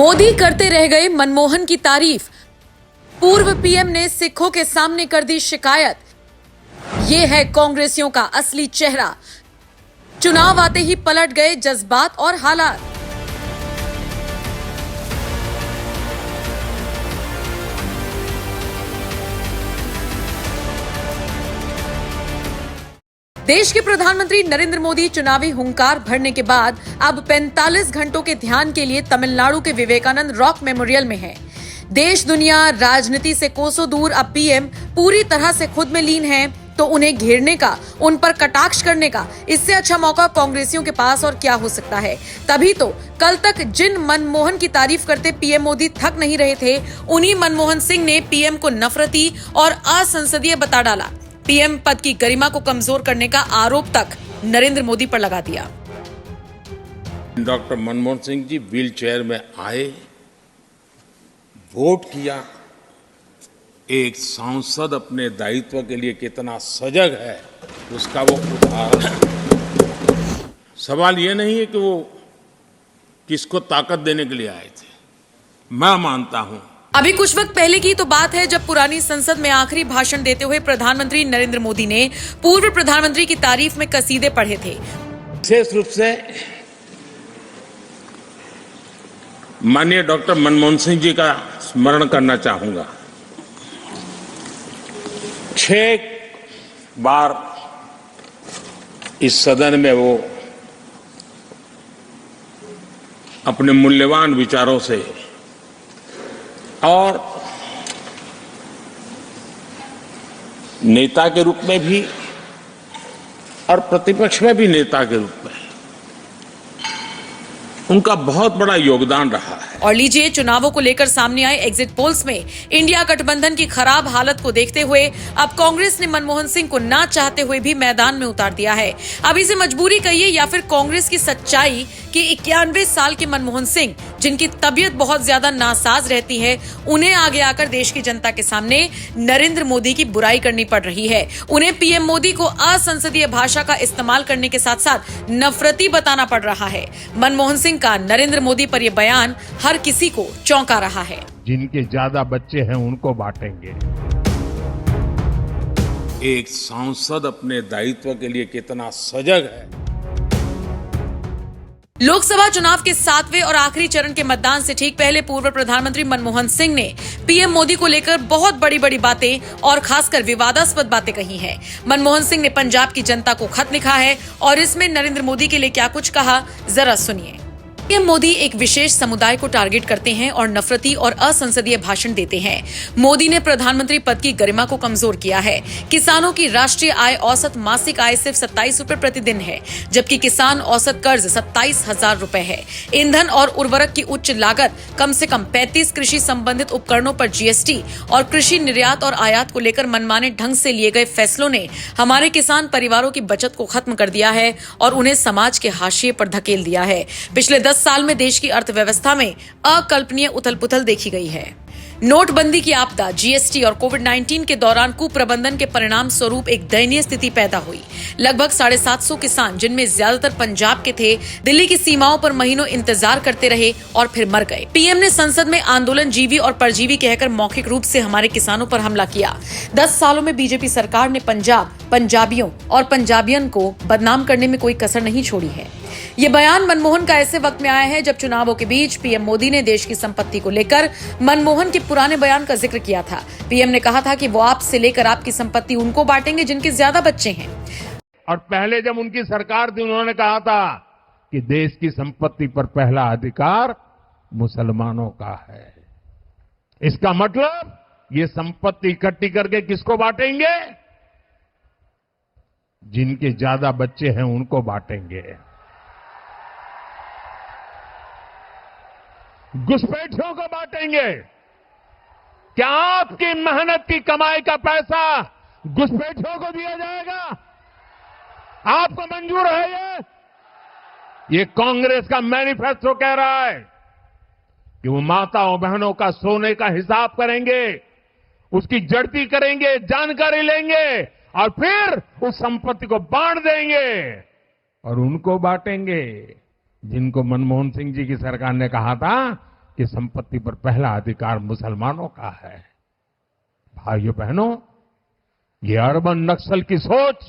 मोदी करते रह गए मनमोहन की तारीफ। पूर्व पीएम ने सिखों के सामने कर दी शिकायत। ये है कांग्रेसियों का असली चेहरा। चुनाव आते ही पलट गए जज्बात और हालात। देश के प्रधानमंत्री नरेंद्र मोदी चुनावी हुंकार भरने के बाद अब 45 घंटों के ध्यान के लिए तमिलनाडु के विवेकानंद रॉक मेमोरियल में हैं। देश दुनिया राजनीति से कोसों दूर अब पीएम पूरी तरह से खुद में लीन हैं, तो उन्हें घेरने का, उन पर कटाक्ष करने का इससे अच्छा मौका कांग्रेसियों के पास और क्या हो सकता है। तभी तो कल तक जिन मनमोहन की तारीफ करते पीएम मोदी थक नहीं रहे थे, उन्हीं मनमोहन सिंह ने पीएम को नफरती और असंसदीय बता डाला। पीएम पद की गरिमा को कमजोर करने का आरोप तक नरेंद्र मोदी पर लगा दिया। Doctor Manmohan Singh ji wheel chair में आए, वोट किया। एक सांसद अपने दायित्व के लिए कितना सजग है, उसका वो उदाहरण है। सवाल ये नहीं है कि वो किसको ताकत देने के लिए आए थे। मैं मानता हूं अभी कुछ वक्त पहले की तो बात है जब पुरानी संसद में आखिरी भाषण देते हुए प्रधानमंत्री नरेंद्र मोदी ने पूर्व प्रधानमंत्री की तारीफ में कसीदे पढ़े थे। विशेष रूप से माननीय डॉक्टर मनमोहन सिंह जी का स्मरण करना चाहूंगा। 6 बार इस सदन में वो अपने मूल्यवान विचारों से और नेता के रूप में भी और प्रतिपक्ष में भी नेता के रूप में उनका बहुत बड़ा योगदान रहा है। और लीजिए, चुनावों को लेकर सामने आए एग्जिट पोल्स में इंडिया गठबंधन की खराब हालत को देखते हुए अब कांग्रेस ने मनमोहन सिंह को ना चाहते हुए भी मैदान में उतार दिया है। अब इसे मजबूरी कहिए या फिर कांग्रेस की सच्चाई कि 91 साल के मनमोहन सिंह, जिनकी तबीयत बहुत ज्यादा नासाज रहती है, उन्हें आगे आकर देश की जनता के सामने नरेंद्र मोदी की बुराई करनी पड़ रही है। उन्हें पीएम मोदी को असंसदीय भाषा का इस्तेमाल करने के साथ साथ नफरती बताना पड़ रहा है। मनमोहन सिंह का नरेंद्र मोदी पर यह बयान हर किसी को चौंका रहा है। जिनके ज्यादा बच्चे हैं उनको बांटेंगे। एक सांसद अपने दायित्व के लिए कितना सजग है। लोकसभा चुनाव के 7वें और आखिरी चरण के मतदान से ठीक पहले पूर्व प्रधानमंत्री मनमोहन सिंह ने पीएम मोदी को लेकर बहुत बड़ी बड़ी बातें और खासकर विवादास्पद बातें कही हैं। मनमोहन सिंह ने पंजाब की जनता को खत लिखा है और इसमें नरेंद्र मोदी के लिए क्या कुछ कहा, जरा सुनिए। पीएम मोदी एक विशेष समुदाय को टारगेट करते हैं और नफरती और असंसदीय भाषण देते हैं। मोदी ने प्रधानमंत्री पद की गरिमा को कमजोर किया है। किसानों की राष्ट्रीय आय औसत मासिक आय सिर्फ 27 रुपए प्रतिदिन है, जबकि किसान औसत कर्ज 27,000 रुपए है। ईंधन और उर्वरक की उच्च लागत, कम से कम 35 कृषि संबंधित उपकरणों पर जीएसटी और कृषि निर्यात और आयात को लेकर मनमाने ढंग से लिए गए फैसलों ने हमारे किसान परिवारों की बचत को खत्म कर दिया है और उन्हें समाज के हाशिए पर धकेल दिया है। पिछले 10 साल में देश की अर्थव्यवस्था में अकल्पनीय उथल-पुथल देखी गई है। नोटबंदी की आपदा, जीएसटी और कोविड-19 के दौरान कुप्रबंधन के परिणाम स्वरूप एक दयनीय स्थिति पैदा हुई। लगभग 750 किसान, जिनमें ज्यादातर पंजाब के थे, दिल्ली की सीमाओं पर महीनों इंतजार करते रहे और फिर मर गए। पीएम ने संसद में आंदोलन जीवी और परजीवी कहकर मौखिक रूप से हमारे किसानों पर हमला किया। 10 सालों में बीजेपी सरकार ने पंजाब, पंजाबियों और पंजाबियन को बदनाम करने में कोई कसर नहीं छोड़ी है। ये बयान मनमोहन का ऐसे वक्त में आया है जब चुनावों के बीच पीएम मोदी ने देश की संपत्ति को लेकर मनमोहन के पुराने बयान का जिक्र किया था। पीएम ने कहा था कि वो आपसे लेकर आपकी संपत्ति उनको बांटेंगे जिनके ज्यादा बच्चे हैं। और पहले जब उनकी सरकार थी, उन्होंने कहा था कि देश की संपत्ति पर पहला अधिकार मुसलमानों का है। इसका मतलब ये संपत्ति इकट्ठी करके किसको बांटेंगे? जिनके ज्यादा बच्चे हैं उनको बांटेंगे। घुसपैठियों को बांटेंगे। क्या आपकी मेहनत की कमाई का पैसा घुसपैठियों को दिया जाएगा? आपको मंजूर है? ये कांग्रेस का मैनिफेस्टो कह रहा है कि वो माताओं बहनों का सोने का हिसाब करेंगे, उसकी जड़ती करेंगे, जानकारी लेंगे और फिर उस संपत्ति को बांट देंगे और उनको बांटेंगे जिनको मनमोहन सिंह जी की सरकार ने कहा था की संपत्ति पर पहला अधिकार मुसलमानों का है। भाइयों बहनों, ये अर्बन नक्सल की सोच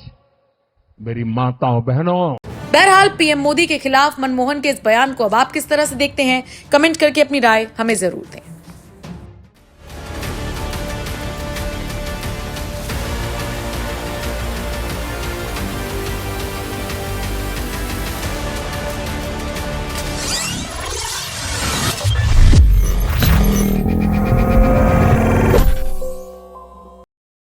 मेरी माताओं बहनों। बहरहाल पीएम मोदी के खिलाफ मनमोहन के इस बयान को अब आप किस तरह से देखते हैं, कमेंट करके अपनी राय हमें जरूर दें।